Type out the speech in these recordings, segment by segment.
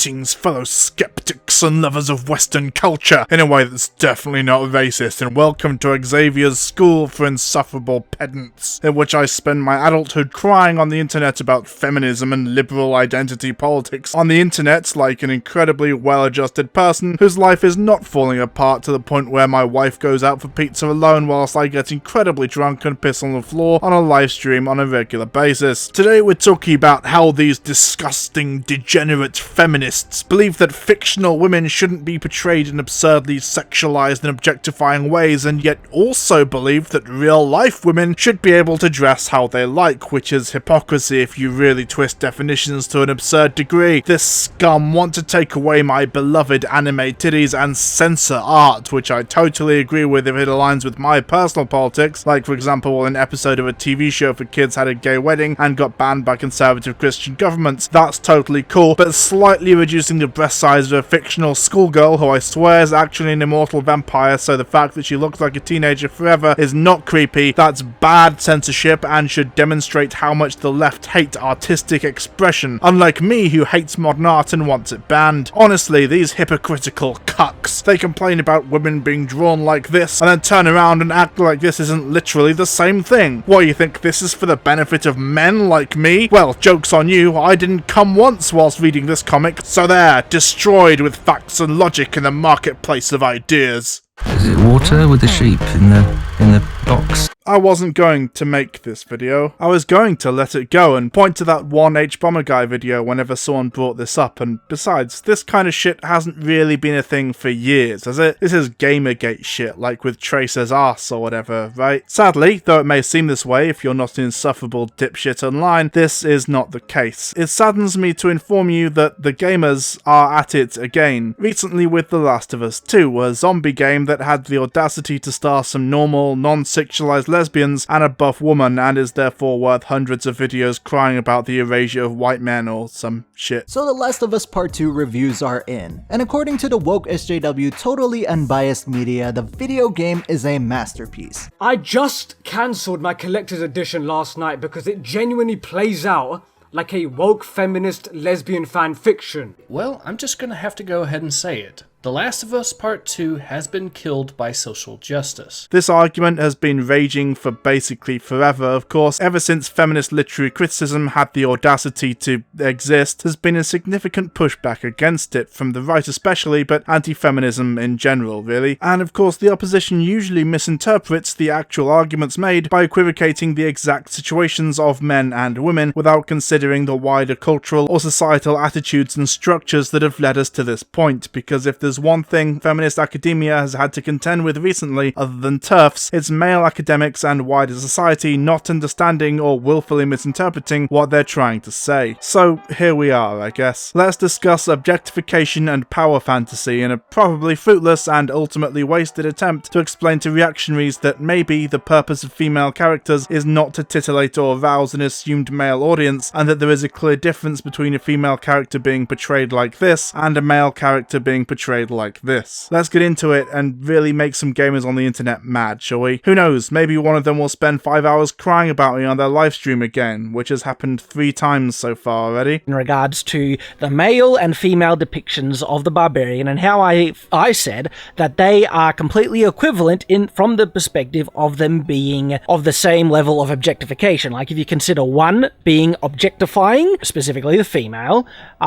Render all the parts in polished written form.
Greetings, fellow skeptics and lovers of Western culture, in a way that's definitely not racist, and welcome to Xavier's School for Insufferable Pedants, in which I spend my adulthood crying on the internet about feminism and liberal identity politics on the internet like an incredibly well-adjusted person whose life is not falling apart to the point where my wife goes out for pizza alone whilst I get incredibly drunk and piss on the floor on a live stream on a regular basis. Today we're talking about how these disgusting, degenerate feminists believe that fictional women shouldn't be portrayed in absurdly sexualized and objectifying ways, and yet also believe that real-life women should be able to dress how they like, which is hypocrisy if you really twist definitions to an absurd degree. This scum want to take away my beloved anime titties and censor art, which I totally agree with if it aligns with my personal politics, like for example when an episode of a TV show for kids had a gay wedding and got banned by conservative Christian governments. That's totally cool, but slightly reducing the breast size of a fictional schoolgirl who I swear is actually an immortal vampire, so the fact that she looks like a teenager forever is not creepy. That's bad censorship and should demonstrate how much the left hate artistic expression, unlike me who hates modern art and wants it banned. Honestly, these hypocritical cucks, they complain about women being drawn like this and then turn around and act like this isn't literally the same thing. What, you think this is for the benefit of men like me? Well, joke's on you, I didn't come once whilst reading this comic, so there, destroyed with facts and logic in the marketplace of ideas. Is it water with the sheep in the box? I wasn't going to make this video. I was going to let it go and point to that one H-Bomber Guy video whenever someone brought this up, and besides, this kind of shit hasn't really been a thing for years, has it? This is Gamergate shit, like with Tracer's arse or whatever, right? Sadly, though it may seem this way if you're not an insufferable dipshit online, this is not the case. It saddens me to inform you that the gamers are at it again. Recently with The Last of Us 2, a zombie game that had the audacity to star some normal, non-sexualized lesbians and a buff woman, and is therefore worth hundreds of videos crying about the erasure of white men or some shit. So The Last of Us Part 2 reviews are in, and according to the woke SJW totally unbiased media, the video game is a masterpiece. I just cancelled my collector's edition last night because it genuinely plays out like a woke feminist lesbian fan fiction. Well, I'm just gonna have to go ahead and say it. The Last of Us Part 2 has been killed by social justice. This argument has been raging for basically forever, of course. Ever since feminist literary criticism had the audacity to exist, there's been a significant pushback against it, from the right especially, but anti-feminism in general, really. And of course, the opposition usually misinterprets the actual arguments made by equivocating the exact situations of men and women without considering the wider cultural or societal attitudes and structures that have led us to this point, because if there's one thing feminist academia has had to contend with recently, other than TERFs, it's male academics and wider society not understanding or willfully misinterpreting what they're trying to say. So here we are, I guess. Let's discuss objectification and power fantasy in a probably fruitless and ultimately wasted attempt to explain to reactionaries that maybe the purpose of female characters is not to titillate or arouse an assumed male audience, and that there is a clear difference between a female character being portrayed like this and a male character being portrayed like this. Let's get into it and really make some gamers on the internet mad, shall we? Who knows, maybe one of them will spend 5 hours crying about me on their live stream again, which has happened 3 times so far already. In regards to the male and female depictions of the barbarian, and how I said that they are completely equivalent from the perspective of them being of the same level of objectification. Like if you consider one being objectifying, specifically the female,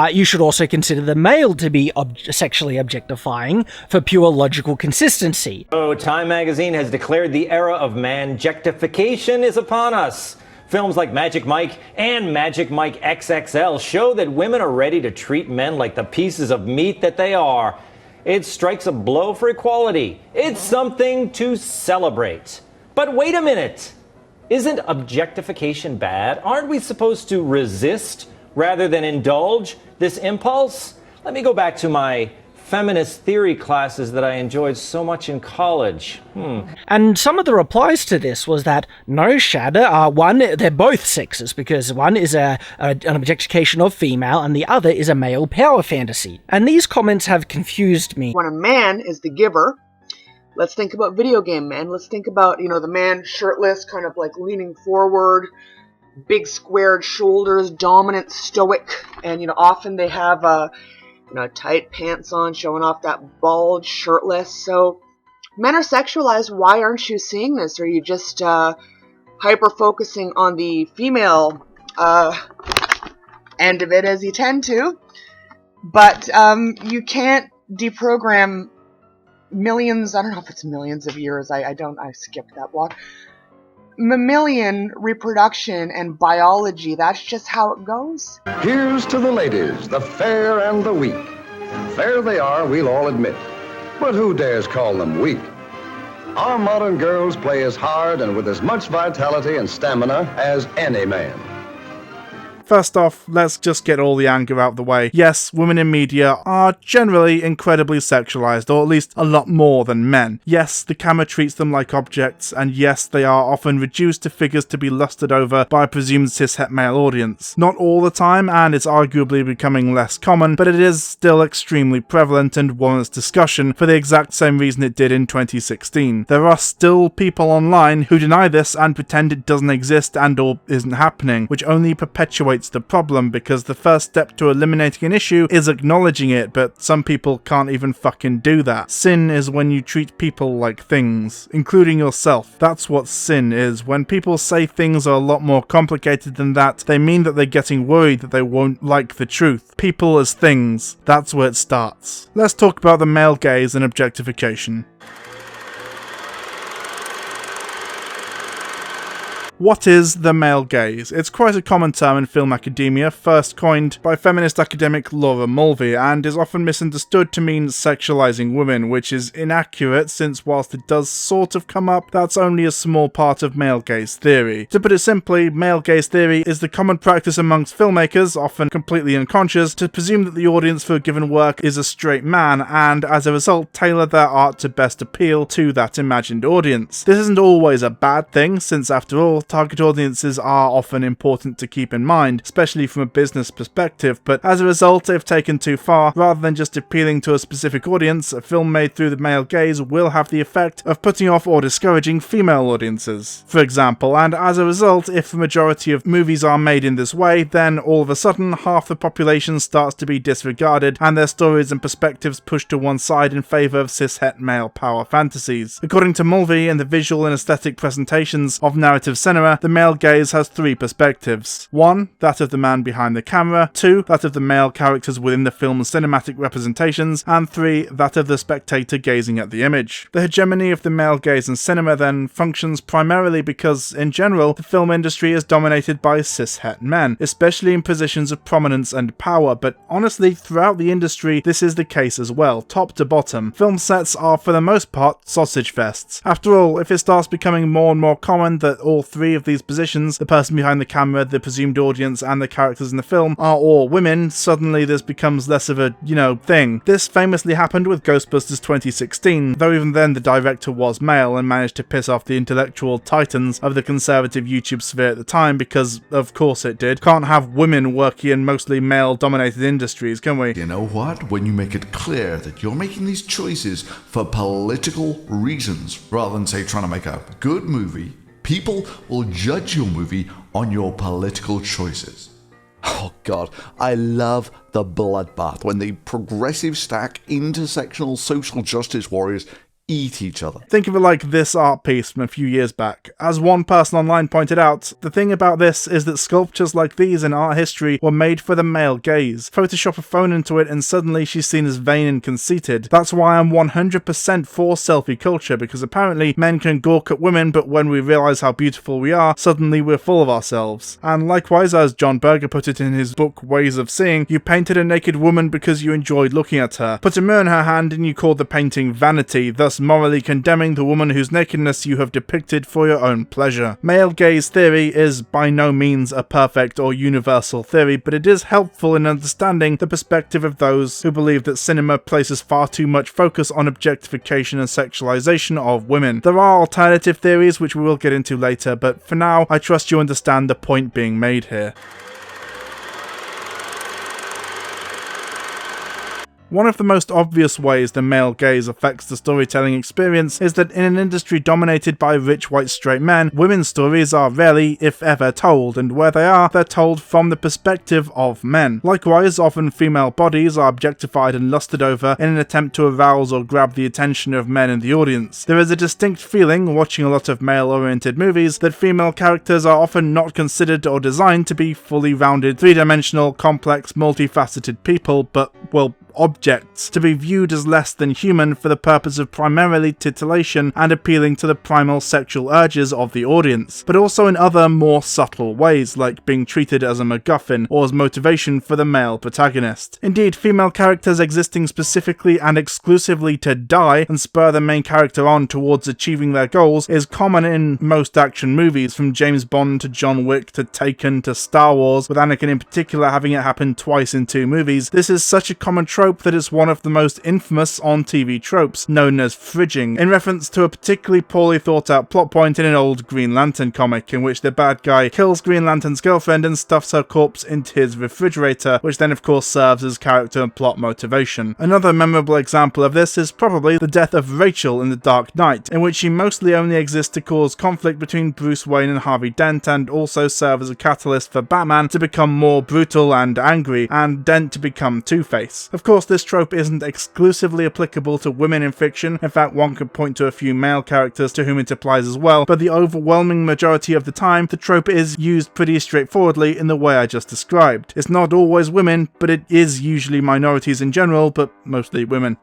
you should also consider the male to be sexually objectifying for pure logical consistency. Oh, Time magazine has declared the era of manjectification is upon us. Films like Magic Mike and Magic Mike XXL show that women are ready to treat men like the pieces of meat that they are. It strikes a blow for equality. It's something to celebrate. But wait a minute. Isn't objectification bad? Aren't we supposed to resist rather than indulge this impulse? Let me go back to my feminist theory classes that I enjoyed so much in college. And some of the replies to this was that, no, Shadda, one, they're both sexist, because one is an objectification of female and the other is a male power fantasy. And these comments have confused me. When a man is the giver, let's think about video game men. Let's think about, the man shirtless, kind of like leaning forward, big squared shoulders, dominant, stoic, and, often they have tight pants on, showing off that bulge, shirtless. So men are sexualized. Why aren't you seeing this? Are you just hyper-focusing on the female end of it, as you tend to? But you can't deprogram millions, I don't know if it's millions of years, I skipped that block. Mammalian reproduction and biology, that's just how it goes. Here's to the ladies, the fair and the weak. Fair they are, we'll all admit. But who dares call them weak? Our modern girls play as hard and with as much vitality and stamina as any man. First off, let's just get all the anger out of the way. Yes, women in media are generally incredibly sexualized, or at least a lot more than men. Yes, the camera treats them like objects, and yes, they are often reduced to figures to be lusted over by a presumed cishet male audience. Not all the time, and it's arguably becoming less common, but it is still extremely prevalent and warrants discussion for the exact same reason it did in 2016. There are still people online who deny this and pretend it doesn't exist and or isn't happening, which only perpetuates the problem, because the first step to eliminating an issue is acknowledging it, but some people can't even fucking do that. Sin is when you treat people like things, including yourself. That's what sin is. When people say things are a lot more complicated than that, they mean that they're getting worried that they won't like the truth. People as things, that's where it starts. Let's talk about the male gaze and objectification. What is the male gaze? It's quite a common term in film academia, first coined by feminist academic Laura Mulvey, and is often misunderstood to mean sexualizing women, which is inaccurate since whilst it does sort of come up, that's only a small part of male gaze theory. To put it simply, male gaze theory is the common practice amongst filmmakers, often completely unconscious, to presume that the audience for a given work is a straight man, and as a result tailor their art to best appeal to that imagined audience. This isn't always a bad thing, since after all, target audiences are often important to keep in mind, especially from a business perspective, but as a result, if taken too far, rather than just appealing to a specific audience, a film made through the male gaze will have the effect of putting off or discouraging female audiences, for example, and as a result, if the majority of movies are made in this way, then all of a sudden, half the population starts to be disregarded, and their stories and perspectives pushed to one side in favour of cishet male power fantasies. According to Mulvey, in the visual and aesthetic presentations of narrative cinema, the male gaze has three perspectives. 1. That of the man behind the camera. 2. That of the male characters within the film's cinematic representations. And 3. That of the spectator gazing at the image. The hegemony of the male gaze in cinema then functions primarily because, in general, the film industry is dominated by cishet men, especially in positions of prominence and power, but honestly, throughout the industry, this is the case as well, top to bottom. Film sets are, for the most part, sausage fests. After all, if it starts becoming more and more common that all three of these positions, the person behind the camera, the presumed audience, and the characters in the film, are all women, suddenly this becomes less of a, thing. This famously happened with Ghostbusters 2016, though even then the director was male and managed to piss off the intellectual titans of the conservative YouTube sphere at the time, because of course it did. Can't have women working in mostly male-dominated industries, can we? You know what? When you make it clear that you're making these choices for political reasons, rather than, say, trying to make a good movie, people will judge your movie on your political choices. Oh god, I love the bloodbath when the progressive stack intersectional social justice warriors eat each other. Think of it like this art piece from a few years back. As one person online pointed out, the thing about this is that sculptures like these in art history were made for the male gaze. Photoshop a phone into it and suddenly she's seen as vain and conceited. That's why I'm 100% for selfie culture, because apparently men can gawk at women, but when we realise how beautiful we are, suddenly we're full of ourselves. And likewise, as John Berger put it in his book Ways of Seeing, you painted a naked woman because you enjoyed looking at her. Put a mirror in her hand and you called the painting vanity, thus morally condemning the woman whose nakedness you have depicted for your own pleasure. Male gaze theory is by no means a perfect or universal theory, but it is helpful in understanding the perspective of those who believe that cinema places far too much focus on objectification and sexualization of women. There are alternative theories which we will get into later, but for now I trust you understand the point being made here. One of the most obvious ways the male gaze affects the storytelling experience is that in an industry dominated by rich white straight men, women's stories are rarely, if ever, told, and where they are, they're told from the perspective of men. Likewise, often female bodies are objectified and lusted over in an attempt to arouse or grab the attention of men in the audience. There is a distinct feeling, watching a lot of male-oriented movies, that female characters are often not considered or designed to be fully rounded, three-dimensional, complex, multifaceted people, but, well, objects, to be viewed as less than human for the purpose of primarily titillation and appealing to the primal sexual urges of the audience, but also in other more subtle ways, like being treated as a MacGuffin or as motivation for the male protagonist. Indeed, female characters existing specifically and exclusively to die and spur the main character on towards achieving their goals is common in most action movies, from James Bond to John Wick to Taken to Star Wars, with Anakin in particular having it happen twice in 2 movies. This is such a common trope that it's one of the most infamous on-TV tropes, known as fridging, in reference to a particularly poorly thought out plot point in an old Green Lantern comic, in which the bad guy kills Green Lantern's girlfriend and stuffs her corpse into his refrigerator, which then of course serves as character and plot motivation. Another memorable example of this is probably the death of Rachel in The Dark Knight, in which she mostly only exists to cause conflict between Bruce Wayne and Harvey Dent, and also serve as a catalyst for Batman to become more brutal and angry, and Dent to become Two-Face. Of course, this trope isn't exclusively applicable to women in fiction. In fact, one could point to a few male characters to whom it applies as well, but the overwhelming majority of the time, the trope is used pretty straightforwardly in the way I just described. It's not always women, but it is usually minorities in general, but mostly women.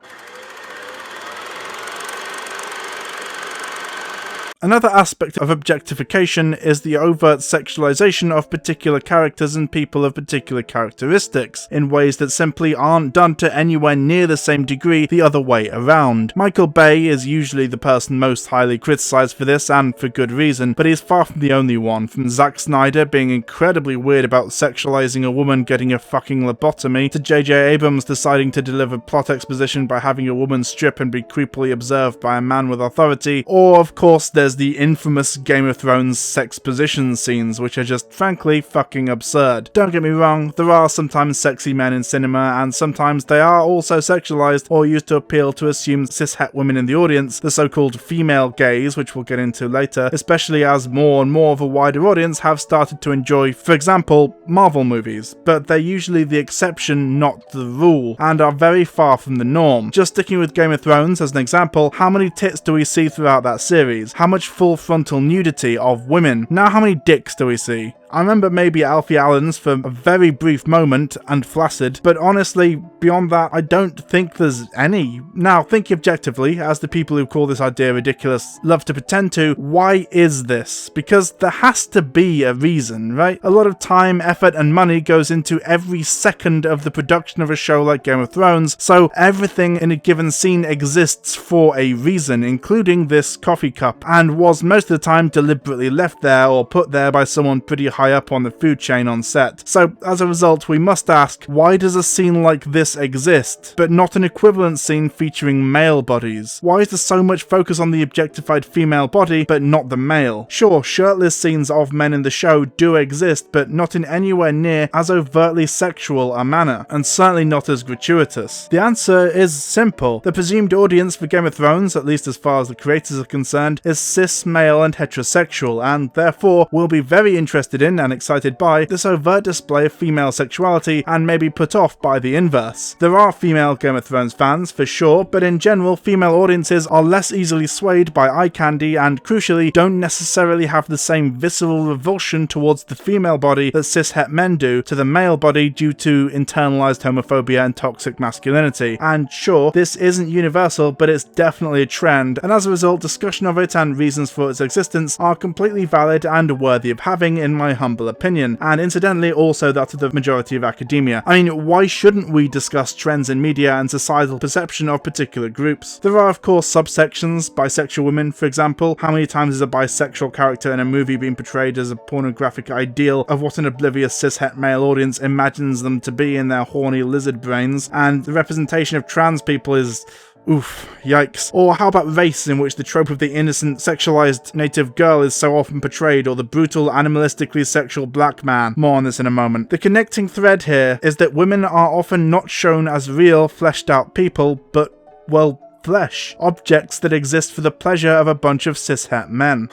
Another aspect of objectification is the overt sexualization of particular characters and people of particular characteristics, in ways that simply aren't done to anywhere near the same degree the other way around. Michael Bay is usually the person most highly criticized for this, and for good reason, but he's far from the only one, from Zack Snyder being incredibly weird about sexualizing a woman getting a fucking lobotomy, to J.J. Abrams deciding to deliver plot exposition by having a woman strip and be creepily observed by a man with authority, or of course there's the infamous Game of Thrones sex position scenes, which are just frankly fucking absurd. Don't get me wrong, there are sometimes sexy men in cinema, and sometimes they are also sexualized or used to appeal to assumed cishet women in the audience, the so-called female gaze, which we'll get into later, especially as more and more of a wider audience have started to enjoy, for example, Marvel movies, but they're usually the exception, not the rule, and are very far from the norm. Just sticking with Game of Thrones as an example, how many tits do we see throughout that series? How much full frontal nudity of women? Now how many dicks do we see? I remember maybe Alfie Allen's for a very brief moment and flaccid, but honestly, beyond that, I don't think there's any. Now, thinking objectively, as the people who call this idea ridiculous love to pretend to, why is this? Because there has to be a reason, right? A lot of time, effort, and money goes into every second of the production of a show like Game of Thrones, so everything in a given scene exists for a reason, including this coffee cup, and was most of the time deliberately left there or put there by someone pretty high up on the food chain on set. So as a result, we must ask, why does a scene like this exist, but not an equivalent scene featuring male bodies? Why is there so much focus on the objectified female body, but not the male? Sure, shirtless scenes of men in the show do exist, but not in anywhere near as overtly sexual a manner, and certainly not as gratuitous. The answer is simple. The presumed audience for Game of Thrones, at least as far as the creators are concerned, is cis, male, and heterosexual, and therefore will be very interested in and excited by this overt display of female sexuality and maybe put off by the inverse. There are female Game of Thrones fans for sure, but in general female audiences are less easily swayed by eye candy and crucially don't necessarily have the same visceral revulsion towards the female body that cishet men do to the male body due to internalized homophobia and toxic masculinity. And sure, this isn't universal, but it's definitely a trend, and as a result discussion of it and reasons for its existence are completely valid and worthy of having in my humble opinion, and incidentally also that of the majority of academia. I mean, why shouldn't we discuss trends in media and societal perception of particular groups? There are of course subsections, bisexual women for example. How many times is a bisexual character in a movie being portrayed as a pornographic ideal of what an oblivious cishet male audience imagines them to be in their horny lizard brains? And the representation of trans people is, Oof, yikes. Or how about race, in which the trope of the innocent, sexualized native girl is so often portrayed, or the brutal, animalistically sexual black man? More on this in a moment. The connecting thread here is that women are often not shown as real, fleshed out people, but, well, flesh. Objects that exist for the pleasure of a bunch of cishet men.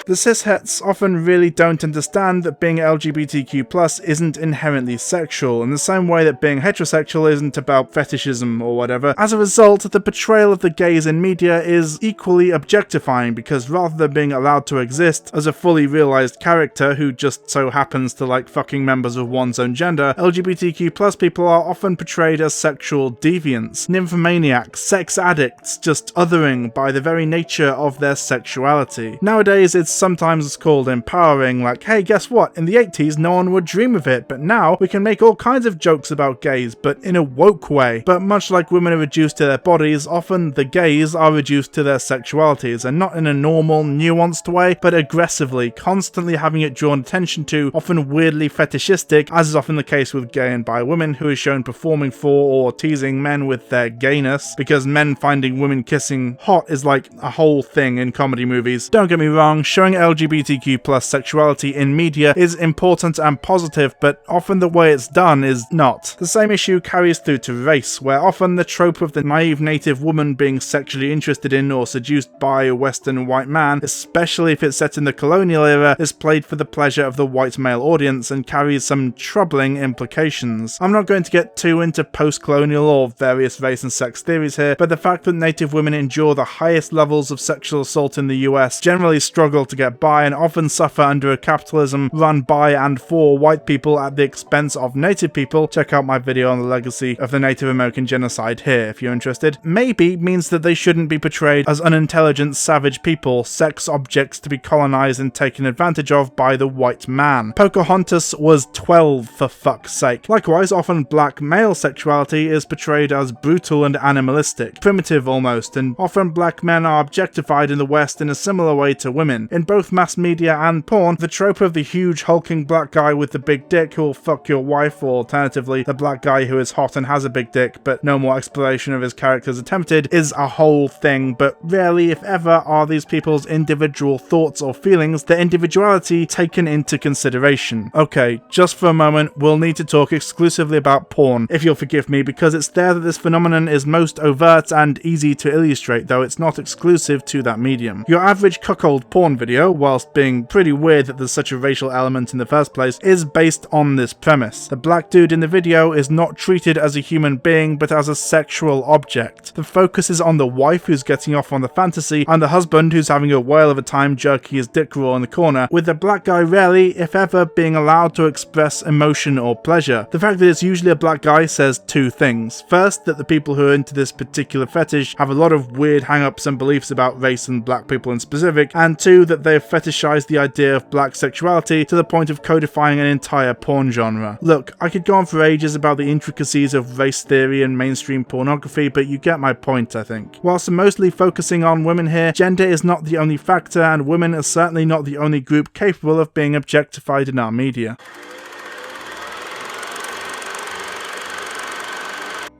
The cishets often really don't understand that being LGBTQ+ isn't inherently sexual, in the same way that being heterosexual isn't about fetishism or whatever. As a result, the portrayal of the gays in media is equally objectifying, because rather than being allowed to exist as a fully realized character who just so happens to like fucking members of one's own gender, LGBTQ+ people are often portrayed as sexual deviants, nymphomaniacs, sex addicts, just othering by the very nature of their sexuality. Nowadays, it's sometimes called empowering, like, hey, guess what? In the 80s, no one would dream of it, but now we can make all kinds of jokes about gays, but in a woke way. But much like women are reduced to their bodies, often the gays are reduced to their sexualities, and not in a normal, nuanced way, but aggressively, constantly having it drawn attention to, often weirdly fetishistic, as is often the case with gay and bi women, who is shown performing for or teasing men with their gayness, because men finding women kissing hot is like a whole thing in comedy movies. Don't get me wrong, showing LGBTQ+ sexuality in media is important and positive, but often the way it's done is not. The same issue carries through to race, where often the trope of the naive native woman being sexually interested in or seduced by a Western white man, especially if it's set in the colonial era, is played for the pleasure of the white male audience and carries some troubling implications. I'm not going to get too into post-colonial or various race and sex theories here, but the fact that native women endure the highest levels of sexual assault in the US, generally struggle to get by, and often suffer under a capitalism run by and for white people at the expense of native people. Check out my video on the legacy of the Native American genocide here if you're interested. Maybe means that they shouldn't be portrayed as unintelligent, savage people, sex objects to be colonized and taken advantage of by the white man. Pocahontas was 12, for fuck's sake. Likewise, often black male sexuality is portrayed as brutal and animalistic, primitive almost, and often black men are objectified in the West in a similar way to women. In both mass media and porn, the trope of the huge hulking black guy with the big dick who will fuck your wife, or alternatively, the black guy who is hot and has a big dick but no more exploration of his characters attempted, is a whole thing, but rarely, if ever, are these people's individual thoughts or feelings, their individuality, taken into consideration. Okay, just for a moment, we'll need to talk exclusively about porn, if you'll forgive me, because it's there that this phenomenon is most overt and easy to illustrate, though it's not exclusive to that medium. Your average cuckold porn video, whilst being pretty weird that there's such a racial element in the first place, is based on this premise. The black dude in the video is not treated as a human being, but as a sexual object. The focus is on the wife who's getting off on the fantasy, and the husband who's having a whale of a time jerking his dick raw in the corner, with the black guy rarely, if ever, being allowed to express emotion or pleasure. The fact that it's usually a black guy says two things. First, that the people who are into this particular fetish have a lot of weird hang-ups and beliefs about race and black people in specific, and two, that they've fetishized the idea of black sexuality to the point of codifying an entire porn genre. Look, I could go on for ages about the intricacies of race theory and mainstream pornography, but you get my point, I think. Whilst I'm mostly focusing on women here, gender is not the only factor, and women are certainly not the only group capable of being objectified in our media.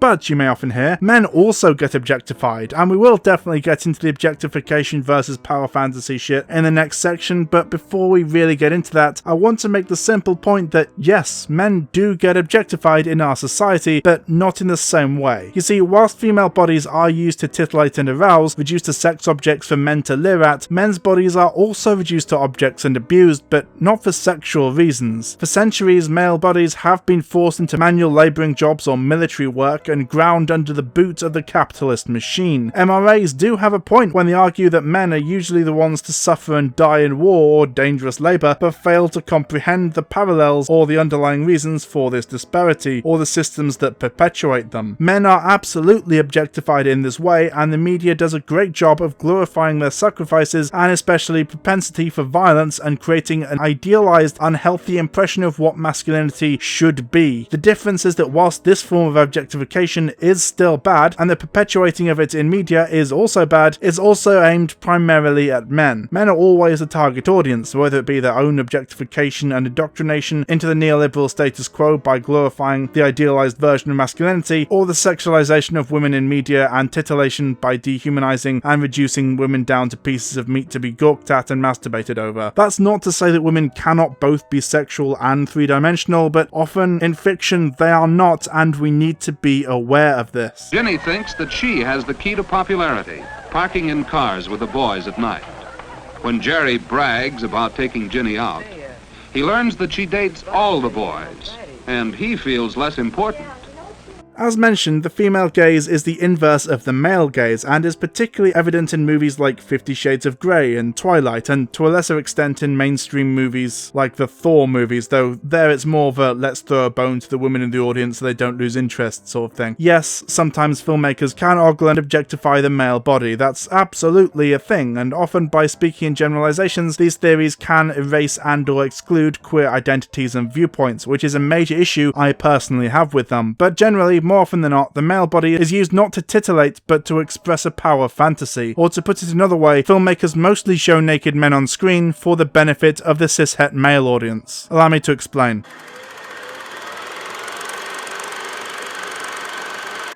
But, you may often hear, men also get objectified, and we will definitely get into the objectification versus power fantasy shit in the next section, but before we really get into that, I want to make the simple point that yes, men do get objectified in our society, but not in the same way. You see, whilst female bodies are used to titillate and arouse, reduced to sex objects for men to leer at, men's bodies are also reduced to objects and abused, but not for sexual reasons. For centuries, male bodies have been forced into manual labouring jobs or military work, and ground under the boot of the capitalist machine. MRAs do have a point when they argue that men are usually the ones to suffer and die in war or dangerous labour, but fail to comprehend the parallels or the underlying reasons for this disparity, or the systems that perpetuate them. Men are absolutely objectified in this way, and the media does a great job of glorifying their sacrifices and especially propensity for violence, and creating an idealised, unhealthy impression of what masculinity should be. The difference is that whilst this form of objectification objectification is still bad, and the perpetuating of it in media is also bad, is also aimed primarily at men. Men are always the target audience, whether it be their own objectification and indoctrination into the neoliberal status quo by glorifying the idealized version of masculinity, or the sexualization of women in media and titillation by dehumanizing and reducing women down to pieces of meat to be gawked at and masturbated over. That's not to say that women cannot both be sexual and three-dimensional, but often in fiction they are not, and we need to be aware of this. Jenny thinks that she has the key to popularity, parking in cars with the boys at night. When Jerry brags about taking Ginny out, he learns that she dates all the boys, and he feels less important. As mentioned, the female gaze is the inverse of the male gaze, and is particularly evident in movies like 50 Shades of Grey and Twilight, and to a lesser extent in mainstream movies like the Thor movies, though there it's more of a let's throw a bone to the women in the audience so they don't lose interest sort of thing. Yes, sometimes filmmakers can ogle and objectify the male body, that's absolutely a thing, and often by speaking in generalizations, these theories can erase and or exclude queer identities and viewpoints, which is a major issue I personally have with them, but generally, more often than not, the male body is used not to titillate, but to express a power fantasy. Or to put it another way, filmmakers mostly show naked men on screen for the benefit of the cishet male audience. Allow me to explain.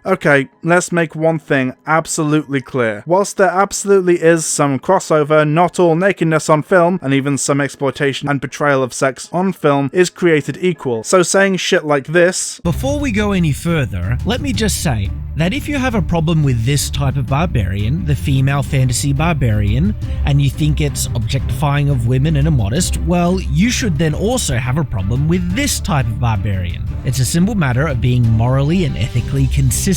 Okay, let's make one thing absolutely clear. Whilst there absolutely is some crossover, not all nakedness on film, and even some exploitation and portrayal of sex on film, is created equal. So saying shit like this... Before we go any further, let me just say that if you have a problem with this type of barbarian, the female fantasy barbarian, and you think it's objectifying of women and immodest, well, you should then also have a problem with this type of barbarian. It's a simple matter of being morally and ethically consistent.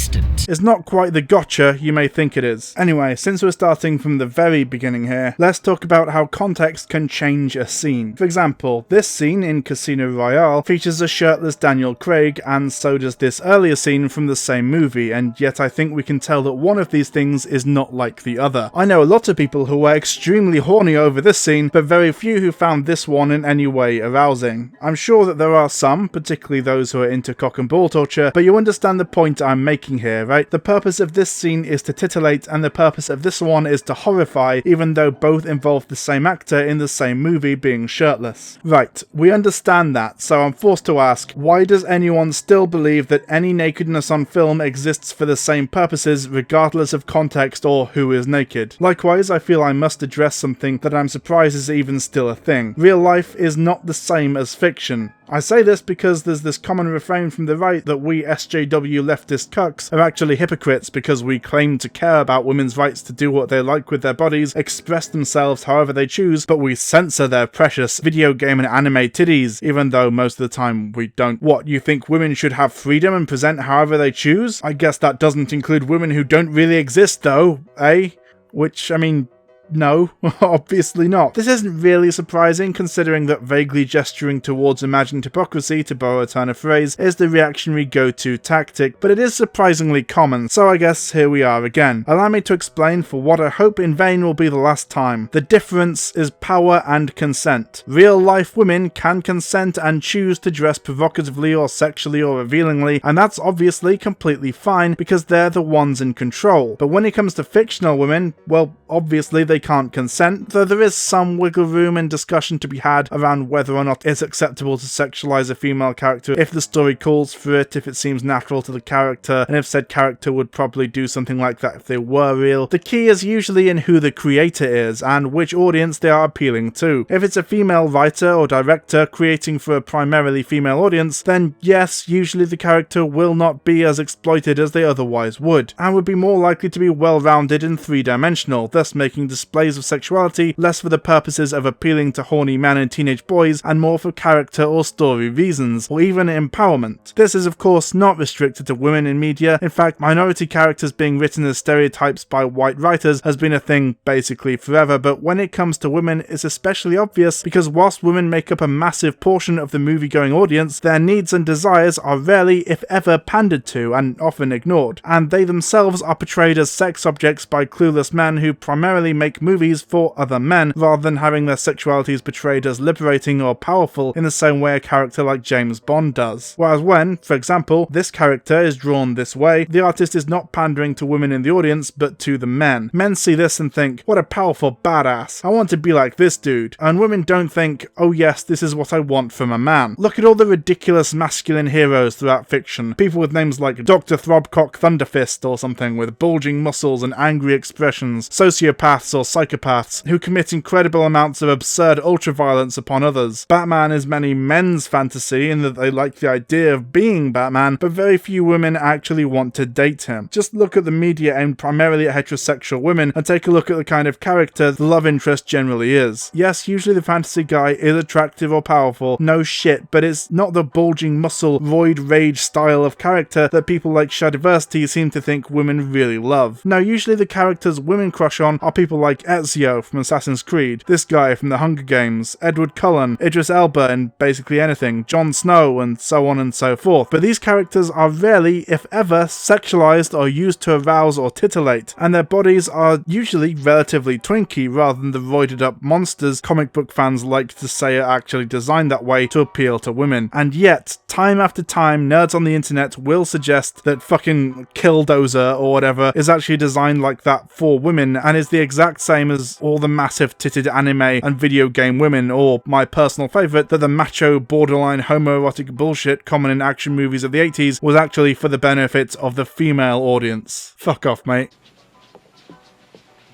It's not quite the gotcha you may think it is. Anyway, since we're starting from the very beginning here, let's talk about how context can change a scene. For example, this scene in Casino Royale features a shirtless Daniel Craig, and so does this earlier scene from the same movie, and yet I think we can tell that one of these things is not like the other. I know a lot of people who were extremely horny over this scene, but very few who found this one in any way arousing. I'm sure that there are some, particularly those who are into cock and ball torture, but you understand the point I'm making here, right? The purpose of this scene is to titillate, and the purpose of this one is to horrify, even though both involve the same actor in the same movie being shirtless. Right, we understand that, so I'm forced to ask, why does anyone still believe that any nakedness on film exists for the same purposes, regardless of context or who is naked? Likewise, I feel I must address something that I'm surprised is even still a thing. Real life is not the same as fiction. I say this because there's this common refrain from the right that we SJW leftist cucks are actually hypocrites because we claim to care about women's rights to do what they like with their bodies, express themselves however they choose, but we censor their precious video game and anime titties, even though most of the time we don't. What, you think women should have freedom and present however they choose? I guess that doesn't include women who don't really exist though, eh? Which, I mean... no, obviously not. This isn't really surprising, considering that vaguely gesturing towards imagined hypocrisy, to borrow a turn of phrase, is the reactionary go-to tactic, but it is surprisingly common, so I guess here we are again. Allow me to explain for what I hope in vain will be the last time. The difference is power and consent. Real-life women can consent and choose to dress provocatively or sexually or revealingly, and that's obviously completely fine because they're the ones in control. But when it comes to fictional women, well, obviously they can't consent, though there is some wiggle room and discussion to be had around whether or not it's acceptable to sexualize a female character if the story calls for it, if it seems natural to the character, and if said character would probably do something like that if they were real. The key is usually in who the creator is and which audience they are appealing to. If it's a female writer or director creating for a primarily female audience, then yes, usually the character will not be as exploited as they otherwise would, and would be more likely to be well-rounded and three-dimensional, thus making displays of sexuality less for the purposes of appealing to horny men and teenage boys and more for character or story reasons, or even empowerment. This is of course not restricted to women in media. In fact, minority characters being written as stereotypes by white writers has been a thing basically forever, but when it comes to women it's especially obvious because whilst women make up a massive portion of the movie-going audience, their needs and desires are rarely, if ever, pandered to and often ignored, and they themselves are portrayed as sex objects by clueless men who primarily make make movies for other men, rather than having their sexualities portrayed as liberating or powerful in the same way a character like James Bond does. Whereas when, for example, this character is drawn this way, the artist is not pandering to women in the audience, but to the men. Men see this and think, what a powerful badass, I want to be like this dude. And women don't think, oh yes, this is what I want from a man. Look at all the ridiculous masculine heroes throughout fiction. People with names like Dr. Throbcock Thunderfist or something, with bulging muscles and angry expressions, sociopaths or psychopaths, who commit incredible amounts of absurd ultraviolence upon others. Batman is many men's fantasy in that they like the idea of being Batman, but very few women actually want to date him. Just look at the media aimed primarily at heterosexual women and take a look at the kind of character the love interest generally is. Yes, usually the fantasy guy is attractive or powerful, no shit, but it's not the bulging muscle, roid rage style of character that people like Shadiversity seem to think women really love. No, usually the characters women crush on are people like Ezio from Assassin's Creed, this guy from the Hunger Games, Edward Cullen, Idris Elba in basically anything, Jon Snow, and so on and so forth. But these characters are rarely, if ever, sexualized or used to arouse or titillate, and their bodies are usually relatively twinky rather than the roided up monsters comic book fans like to say are actually designed that way to appeal to women. And yet, time after time, nerds on the internet will suggest that fucking Killdozer or whatever is actually designed like that for women and is the exact same as all the massive titted anime and video game women, or my personal favourite, that the macho borderline homoerotic bullshit common in action movies of the 80s was actually for the benefit of the female audience. Fuck off, mate.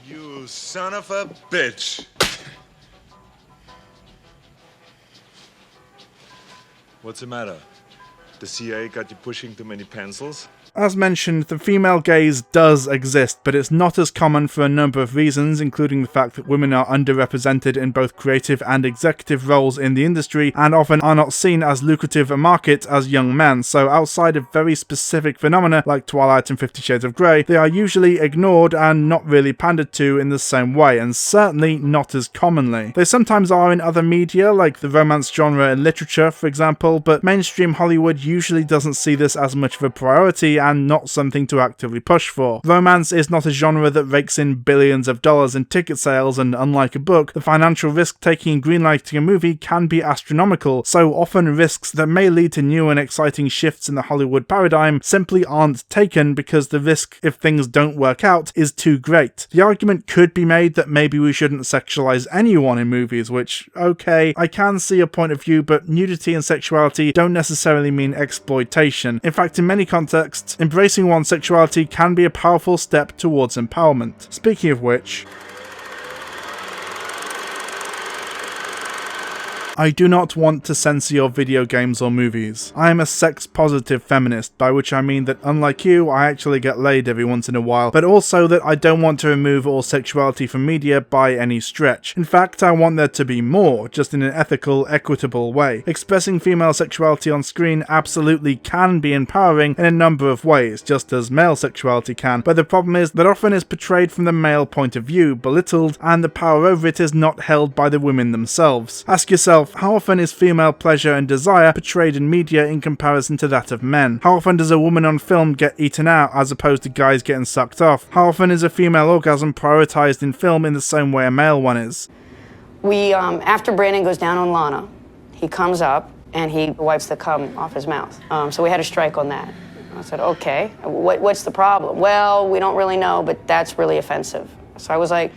You son of a bitch. What's the matter? The CIA got you pushing too many pencils? As mentioned, the female gaze does exist, but it's not as common for a number of reasons, including the fact that women are underrepresented in both creative and executive roles in the industry, and often are not seen as lucrative a market as young men, so outside of very specific phenomena like Twilight and 50 Shades of Grey, they are usually ignored and not really pandered to in the same way, and certainly not as commonly. They sometimes are in other media, like the romance genre in literature, for example, but mainstream Hollywood usually doesn't see this as much of a priority and not something to actively push for. Romance is not a genre that rakes in billions of dollars in ticket sales, and unlike a book, the financial risk taking in greenlighting a movie can be astronomical, so often risks that may lead to new and exciting shifts in the Hollywood paradigm simply aren't taken because the risk, if things don't work out, is too great. The argument could be made that maybe we shouldn't sexualize anyone in movies, which, okay, I can see a point of view, but nudity and sexuality don't necessarily mean exploitation. In fact, in many contexts, embracing one's sexuality can be a powerful step towards empowerment. Speaking of which, I do not want to censor your video games or movies. I am a sex-positive feminist, by which I mean that unlike you, I actually get laid every once in a while, but also that I don't want to remove all sexuality from media by any stretch. In fact, I want there to be more, just in an ethical, equitable way. Expressing female sexuality on screen absolutely can be empowering in a number of ways, just as male sexuality can, but the problem is that often it's portrayed from the male point of view, belittled, and the power over it is not held by the women themselves. Ask yourself, how often is female pleasure and desire portrayed in media in comparison to that of men? How often does a woman on film get eaten out as opposed to guys getting sucked off? How often is a female orgasm prioritized in film in the same way a male one is? We, after Brandon goes down on Lana, he comes up and he wipes the cum off his mouth. So we had a strike on that. I said, okay, what's the problem? Well, we don't really know, but that's really offensive. So I was like,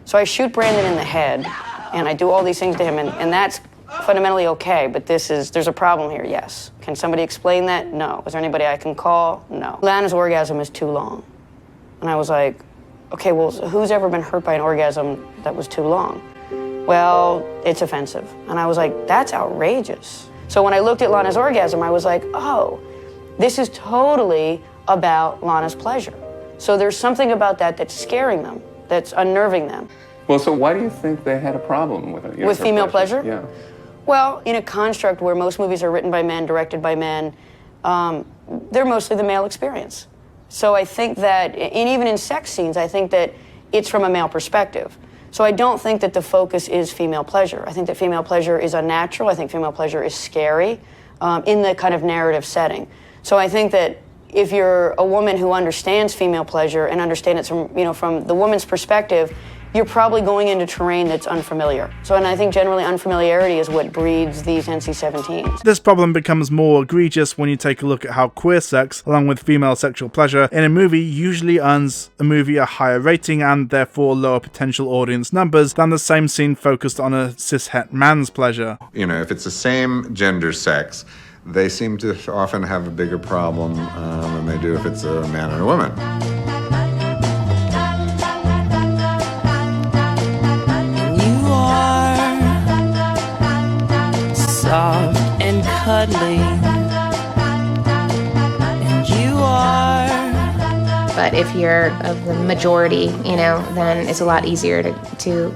so I shoot Brandon in the head and I do all these things to him, and that's fundamentally okay, but there's a problem here, yes. Can somebody explain that? No. Is there anybody I can call? No. Lana's orgasm is too long. And I was like, okay, well, who's ever been hurt by an orgasm that was too long? Well, it's offensive. And I was like, that's outrageous. So when I looked at Lana's orgasm, I was like, oh, this is totally about Lana's pleasure. So there's something about that that's scaring them, that's unnerving them. Well, so why do you think they had a problem with it? With female pleasure? Yeah. Well, in a construct where most movies are written by men, directed by men, they're mostly the male experience. So I think that, and even in sex scenes, I think that it's from a male perspective. So I don't think that the focus is female pleasure. I think that female pleasure is unnatural. I think female pleasure is scary in the kind of narrative setting. So I think that if you're a woman who understands female pleasure and understands it from the woman's perspective, you're probably going into terrain that's unfamiliar. So, and I think generally unfamiliarity is what breeds these NC-17s. This problem becomes more egregious when you take a look at how queer sex, along with female sexual pleasure, in a movie usually earns a movie a higher rating and therefore lower potential audience numbers than the same scene focused on a cishet man's pleasure. You know, if it's the same gender sex, they seem to often have a bigger problem than they do if it's a man and a woman. You are soft and cuddly, and you are. But if you're of the majority, you know, then it's a lot easier to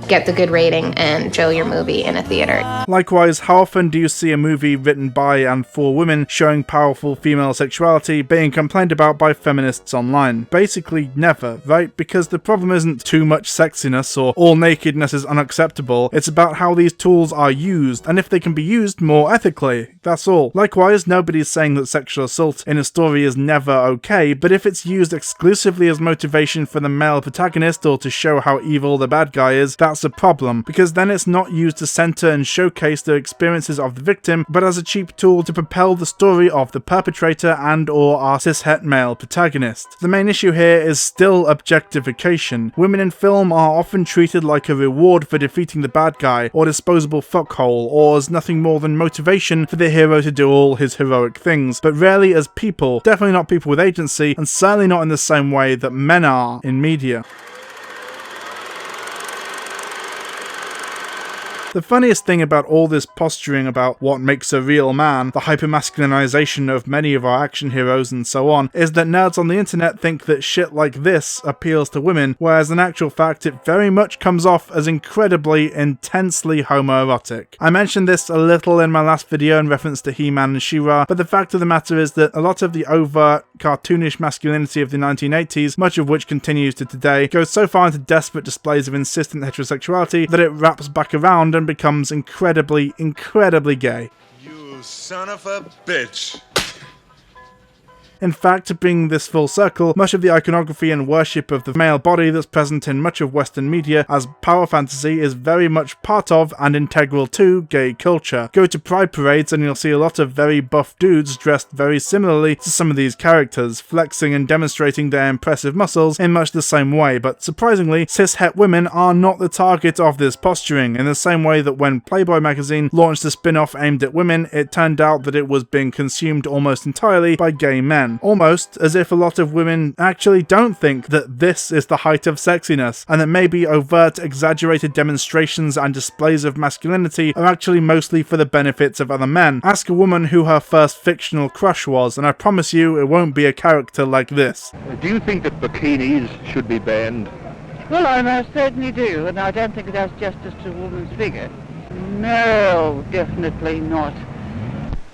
get the good rating and show your movie in a theater. Likewise, how often do you see a movie written by and for women showing powerful female sexuality being complained about by feminists online? Basically never, right? Because the problem isn't too much sexiness or all nakedness is unacceptable, it's about how these tools are used and if they can be used more ethically. That's all. Likewise, nobody's saying that sexual assault in a story is never okay, but if it's used exclusively as motivation for the male protagonist or to show how evil the bad guy is, that's a problem, because then it's not used to center and showcase the experiences of the victim, but as a cheap tool to propel the story of the perpetrator and or our cishet male protagonist. The main issue here is still objectification. Women in film are often treated like a reward for defeating the bad guy, or disposable fuckhole, or as nothing more than motivation for the hero to do all his heroic things, but rarely as people, definitely not people with agency, and certainly not in the same way that men are in media. The funniest thing about all this posturing about what makes a real man, the hypermasculinization of many of our action heroes and so on, is that nerds on the internet think that shit like this appeals to women, whereas in actual fact it very much comes off as incredibly, intensely homoerotic. I mentioned this a little in my last video in reference to He-Man and She-Ra, but the fact of the matter is that a lot of the overt, cartoonish masculinity of the 1980s, much of which continues to today, goes so far into desperate displays of insistent heterosexuality that it wraps back around and becomes incredibly, incredibly gay. You son of a bitch. In fact, to bring this full circle, much of the iconography and worship of the male body that's present in much of Western media as power fantasy is very much part of and integral to gay culture. Go to pride parades and you'll see a lot of very buff dudes dressed very similarly to some of these characters, flexing and demonstrating their impressive muscles in much the same way, but surprisingly, cishet women are not the target of this posturing, in the same way that when Playboy magazine launched a spin-off aimed at women, it turned out that it was being consumed almost entirely by gay men. Almost as if a lot of women actually don't think that this is the height of sexiness, and that maybe overt, exaggerated demonstrations and displays of masculinity are actually mostly for the benefits of other men. Ask a woman who her first fictional crush was, and I promise you it won't be a character like this. Do you think that bikinis should be banned? Well, I most certainly do, and I don't think it does justice to a woman's figure. No, definitely not.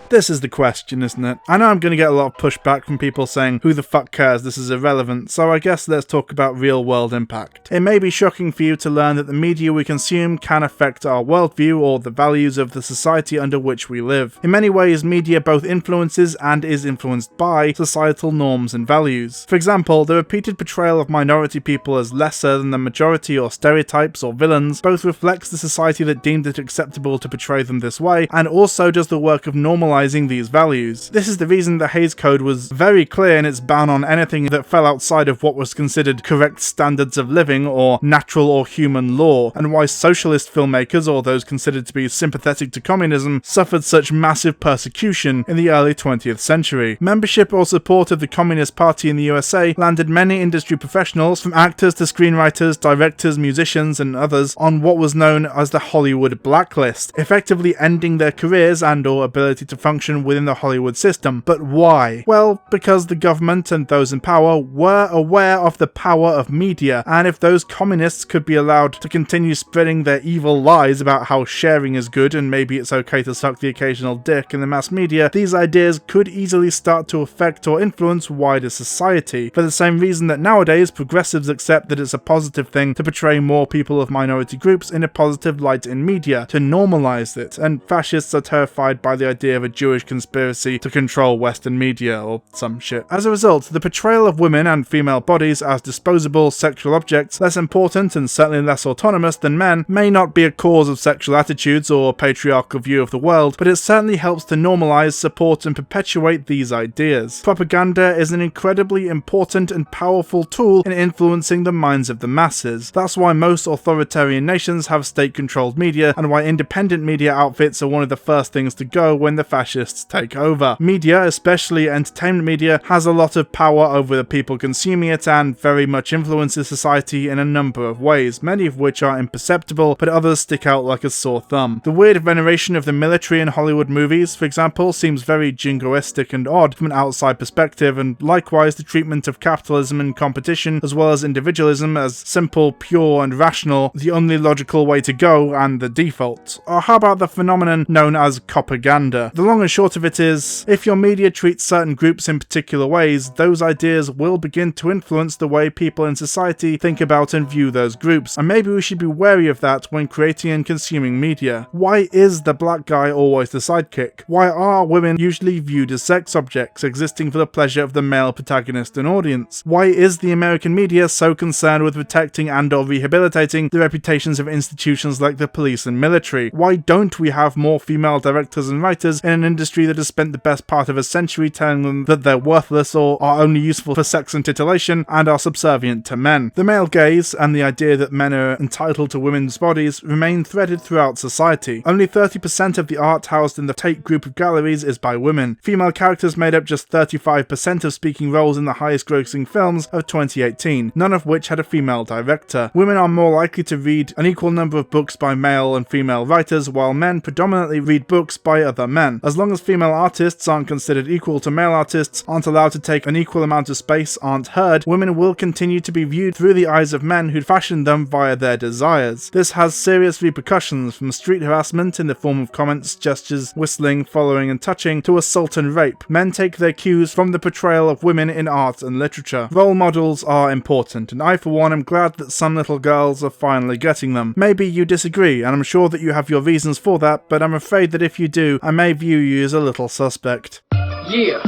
This is the question, isn't it? I know I'm going to get a lot of pushback from people saying, who the fuck cares, this is irrelevant, so I guess let's talk about real world impact. It may be shocking for you to learn that the media we consume can affect our worldview or the values of the society under which we live. In many ways, media both influences and is influenced by societal norms and values. For example, the repeated portrayal of minority people as lesser than the majority or stereotypes or villains both reflects the society that deemed it acceptable to portray them this way, and also does the work of normalizing these values. This is the reason the Hays Code was very clear in its ban on anything that fell outside of what was considered correct standards of living or natural or human law, and why socialist filmmakers or those considered to be sympathetic to communism suffered such massive persecution in the early 20th century. Membership or support of the Communist Party in the USA landed many industry professionals, from actors to screenwriters, directors, musicians, and others, on what was known as the Hollywood blacklist, effectively ending their careers and or ability to function within the Hollywood system. But why? Well, because the government and those in power were aware of the power of media, and if those communists could be allowed to continue spreading their evil lies about how sharing is good and maybe it's okay to suck the occasional dick in the mass media, these ideas could easily start to affect or influence wider society, for the same reason that nowadays progressives accept that it's a positive thing to portray more people of minority groups in a positive light in media, to normalize it, and fascists are terrified by the idea of a Jewish conspiracy to control Western media or some shit. As a result, the portrayal of women and female bodies as disposable sexual objects, less important and certainly less autonomous than men, may not be a cause of sexual attitudes or patriarchal view of the world, but it certainly helps to normalize, support and perpetuate these ideas. Propaganda is an incredibly important and powerful tool in influencing the minds of the masses. That's why most authoritarian nations have state-controlled media, and why independent media outfits are one of the first things to go when the fascists take over. Media, especially entertainment media, has a lot of power over the people consuming it and very much influences society in a number of ways, many of which are imperceptible, but others stick out like a sore thumb. The weird veneration of the military in Hollywood movies, for example, seems very jingoistic and odd from an outside perspective, and likewise the treatment of capitalism and competition as well as individualism as simple, pure and rational, the only logical way to go and the default. Or how about the phenomenon known as propaganda? The long and short of it is, if your media treats certain groups in particular ways, those ideas will begin to influence the way people in society think about and view those groups, and maybe we should be wary of that when creating and consuming media. Why is the black guy always the sidekick? Why are women usually viewed as sex objects existing for the pleasure of the male protagonist and audience? Why is the American media so concerned with protecting and or rehabilitating the reputations of institutions like the police and military? Why don't we have more female directors and writers in an industry that has spent the best part of a century telling them that they're worthless or are only useful for sex and titillation and are subservient to men? The male gaze and the idea that men are entitled to women's bodies remain threaded throughout society. Only 30% of the art housed in the Tate group of galleries is by women. Female characters made up just 35% of speaking roles in the highest grossing films of 2018, none of which had a female director. Women are more likely to read an equal number of books by male and female writers, while men predominantly read books by other men. As long as female artists aren't considered equal to male artists, aren't allowed to take an equal amount of space, aren't heard, women will continue to be viewed through the eyes of men who fashioned them via their desires. This has serious repercussions, from street harassment in the form of comments, gestures, whistling, following and touching, to assault and rape. Men take their cues from the portrayal of women in art and literature. Role models are important, and I for one am glad that some little girls are finally getting them. Maybe you disagree, and I'm sure that you have your reasons for that, but I'm afraid that if you do, I may view you as a little suspect. Yeah,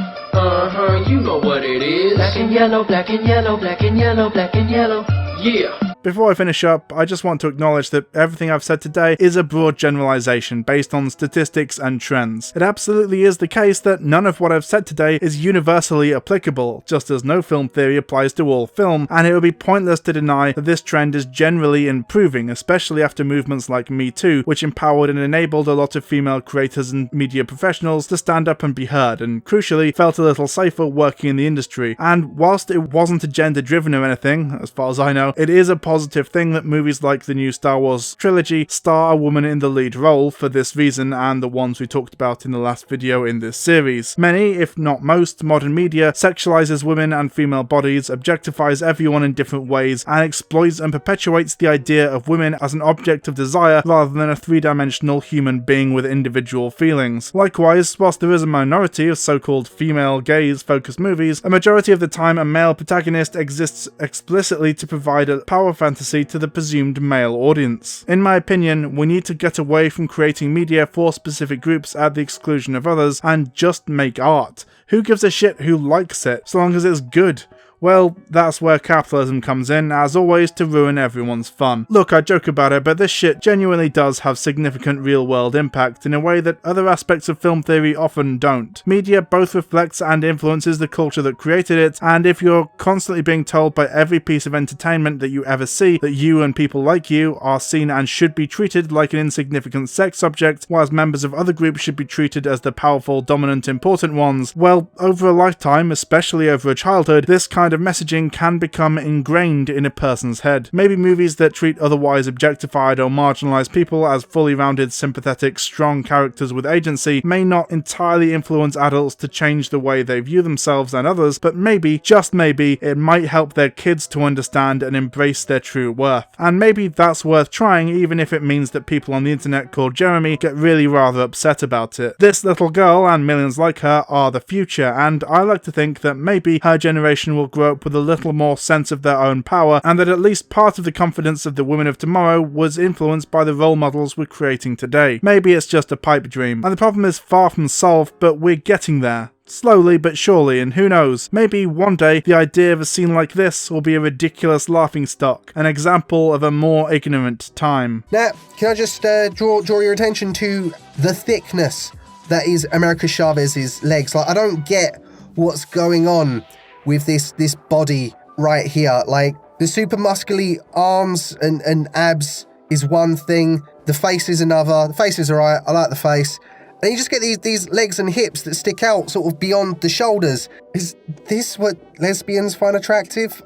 you know what it is. Black and yellow, black and yellow, black and yellow, black and yellow. Yeah. Before I finish up, I just want to acknowledge that everything I've said today is a broad generalization based on statistics and trends. It absolutely is the case that none of what I've said today is universally applicable, just as no film theory applies to all film, and it would be pointless to deny that this trend is generally improving, especially after movements like Me Too, which empowered and enabled a lot of female creators and media professionals to stand up and be heard, and crucially felt a little safer working in the industry. And whilst it wasn't agenda driven or anything, as far as I know, it is a positive thing that movies like the new Star Wars trilogy star a woman in the lead role for this reason and the ones we talked about in the last video in this series. Many, if not most, modern media sexualizes women and female bodies, objectifies everyone in different ways, and exploits and perpetuates the idea of women as an object of desire rather than a three-dimensional human being with individual feelings. Likewise, whilst there is a minority of so-called female gaze-focused movies, a majority of the time a male protagonist exists explicitly to provide a power fantasy to the presumed male audience. In my opinion, we need to get away from creating media for specific groups at the exclusion of others and just make art. Who gives a shit who likes it, so long as it's good? Well, that's where capitalism comes in, as always, to ruin everyone's fun. Look, I joke about it, but this shit genuinely does have significant real-world impact in a way that other aspects of film theory often don't. Media both reflects and influences the culture that created it, and if you're constantly being told by every piece of entertainment that you ever see that you and people like you are seen and should be treated like an insignificant sex object, whereas members of other groups should be treated as the powerful, dominant, important ones, well, over a lifetime, especially over a childhood, this kind of messaging can become ingrained in a person's head. Maybe movies that treat otherwise objectified or marginalized people as fully rounded, sympathetic, strong characters with agency may not entirely influence adults to change the way they view themselves and others, but maybe, just maybe, it might help their kids to understand and embrace their true worth. And maybe that's worth trying, even if it means that people on the internet called Jeremy get really rather upset about it. This little girl and millions like her are the future, and I like to think that maybe her generation will grow grow up with a little more sense of their own power, and that at least part of the confidence of the women of tomorrow was influenced by the role models we're creating today. Maybe it's just a pipe dream, and the problem is far from solved, but we're getting there. Slowly but surely, and who knows, maybe one day the idea of a scene like this will be a ridiculous laughingstock, an example of a more ignorant time. Now, can I just draw your attention to the thickness that is America Chavez's legs? Like, I don't get what's going on with this body right here. Like, the super muscly arms and abs is one thing, the face is another. The face is alright, I like the face. And you just get these legs and hips that stick out sort of beyond the shoulders. Is this what lesbians find attractive?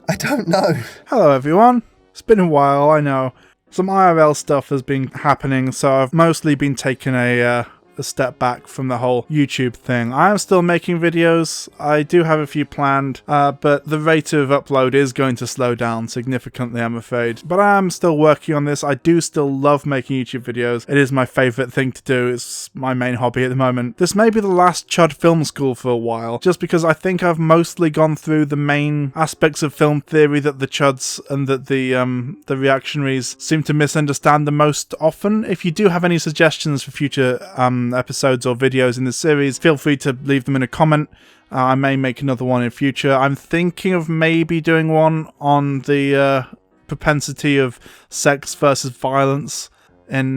I don't know. Hello everyone. It's been a while, I know. Some IRL stuff has been happening, so I've mostly been taking a step back from the whole YouTube thing. I am still making videos. I do have a few planned, but the rate of upload is going to slow down significantly, I'm afraid. But I am still working on this. I do still love making YouTube videos. It is my favourite thing to do. It's my main hobby at the moment. This may be the last CHUD film school for a while, just because I think I've mostly gone through the main aspects of film theory that the CHUDs and that the reactionaries seem to misunderstand the most often. If you do have any suggestions for future episodes or videos in the series, feel free to leave them in a comment. I may make another one in future. I'm thinking of maybe doing one on the propensity of sex versus violence in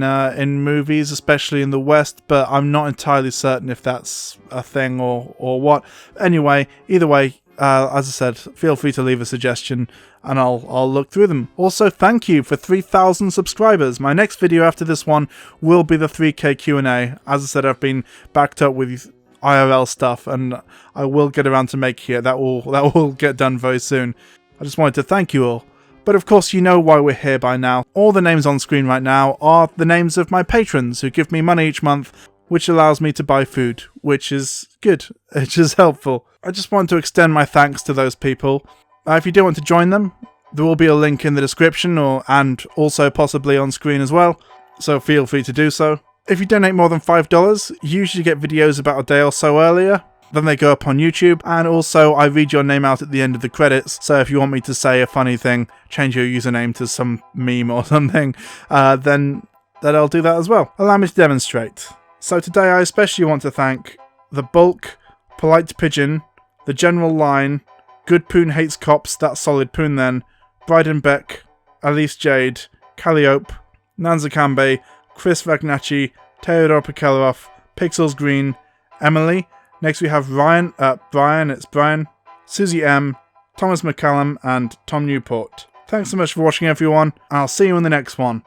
movies, especially in the West, but I'm not entirely certain if that's a thing or what. Anyway, either way, as I said, feel free to leave a suggestion and I'll look through them. Also, thank you for 3,000 subscribers. My next video after this one will be the 3K Q&A. As I said, I've been backed up with IRL stuff and I will get around to making it. That will get done very soon. I just wanted to thank you all. But of course you know why we're here by now. All the names on screen right now are the names of my patrons who give me money each month, which allows me to buy food, which is good, which is helpful. I just want to extend my thanks to those people. If you do want to join them, there will be a link in the description and also possibly on screen as well, so feel free to do so. If you donate more than $5, you usually get videos about a day or so earlier. Then they go up on YouTube, and also I read your name out at the end of the credits, so if you want me to say a funny thing, change your username to some meme or something, then I'll do that as well. Allow me to demonstrate. So today I especially want to thank The Bulk, Polite Pigeon, The General Line, Good Poon Hates Cops, That's Solid Poon Then, Bryden Beck, Elise Jade, Calliope, Nanzakambe, Chris Vagnacci, Theodore Pekelov, Pixels Green, Emily. Next we have Brian, Susie M, Thomas McCallum, and Tom Newport. Thanks so much for watching everyone, and I'll see you in the next one.